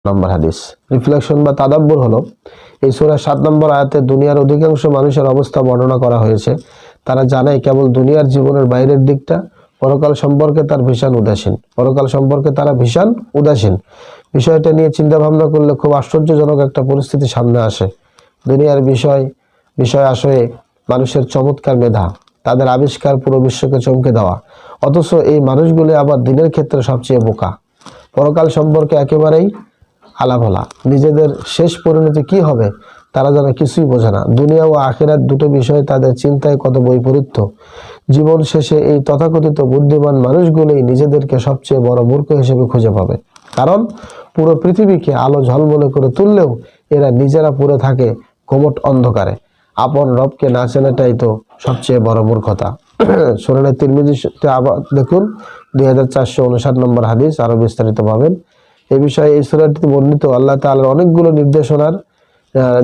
নম্বর হাদিস। রিফ্লেকশন বা তাদাব্বুর হলো এই সূরার 7 নম্বর আয়াতে দুনিয়ার অধিকাংশ মানুষের অবস্থা বর্ণনা করা হয়েছে। তারা জানে কেবল দুনিয়ার জীবনের বাইরের দিকটা, পরকাল সম্পর্কে তার ভীষণ উদাসীন। পরকাল সম্পর্কে তারা ভীষণ উদাসীন। বিষয়টা নিয়ে চিন্তা ভাবনা করলে খুব আশ্চর্যজনক একটা পরিস্থিতি সামনে আসে। দুনিয়ার বিষয় আসলে মানুষের চমৎকার মেধা, তাদের আবিষ্কার পুরো বিশ্বকে চমকে দেওয়া, অথচ এই মানুষগুলি আবার দিনের ক্ষেত্রে সবচেয়ে বোকা। পরকাল সম্পর্কে একেবারেই আলাভোলা। নিজেদের শেষ পরিণতি কি হবে তারা যেন কিছুই বোঝে না। দুনিয়া ও আখিরাত দুটো বিষয়ে তাদের চিন্তায় কত বৈপরীত্য। জীবন শেষে এই তথাকথিত বুদ্ধিমান মানুষগুলোই নিজেদেরকে সবচেয়ে বড় মূর্খ হিসেবে খুঁজে পাবে। কারণ পুরো পৃথিবীকে আলো ঝলমলে করে তুললেও এরা নিজেরা পড়ে থাকে ঘুমট অন্ধকারে। আপন রবকে না চেনাটাই তো সবচেয়ে বড় মূর্খতা। সুনানে তিরমিজিতে আবার দেখুন 2459 নম্বর হাদিস, আরো বিস্তারিত পাবেন এই বিষয়ে। এই সূরাটিতে বর্ণিত আল্লাহ তাআলার অনেকগুলো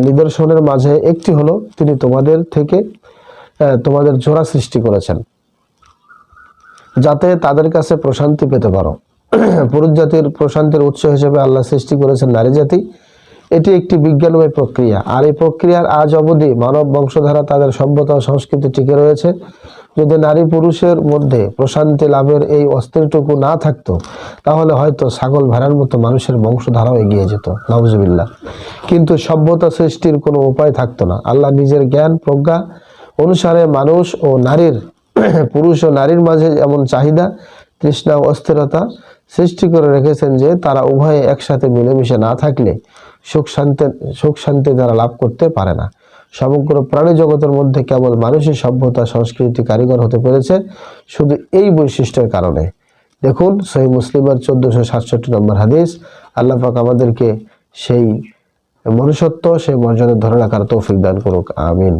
নিদর্শনের মাঝে একটি হলো তিনি তোমাদের জোড়া সৃষ্টি করেছেন যাতে তাদের কাছে প্রশান্তি পেতে পারো। পুরুষ জাতির প্রশান্তির উৎস হিসেবে আল্লাহ সৃষ্টি করেছেন নারী জাতি। এটি একটি বিজ্ঞানময় প্রক্রিয়া, আর এই প্রক্রিয়ার আজ অবধি মানব বংশধারা তাদের সভ্যতা ও সংস্কৃতি টিকে রয়েছে। যদি নারী পুরুষের মধ্যে প্রশান্তি লাভের এই অস্ত্রটুকু না থাকতো তাহলে হয়তো ছাগল ভেড়ার মতো মানুষের বংশধারাও এগিয়ে যেত, নাউজুবিল্লাহ। কিন্তু সভ্যতা সৃষ্টির কোনো উপায় থাকতো না। আল্লাহ নিজের জ্ঞান প্রজ্ঞা অনুসারে মানুষ ও নারীর পুরুষ ও নারীর মাঝে এমন চাহিদা, তৃষ্ণা ও অস্থিরতা সৃষ্টি করে রেখেছেন যে তারা উভয়ে একসাথে মিলেমিশে না থাকলে সুখ শান্তি তারা লাভ করতে পারে না। সমগ্র প্রাণী জগতের মধ্যে কেবল মানুষই সভ্যতা সংস্কৃতি কারিগর হতে পেরেছে শুধু এই বৈশিষ্ট্যের কারণে। দেখুন সহিহ মুসলিমের 1467 নম্বর হাদিস। আল্লাহ পাক আমাদেরকে সেই মনুষ্যত্ব, সেই মর্যাদা ধরে রাখার তৌফিক দান করুক, আমিন।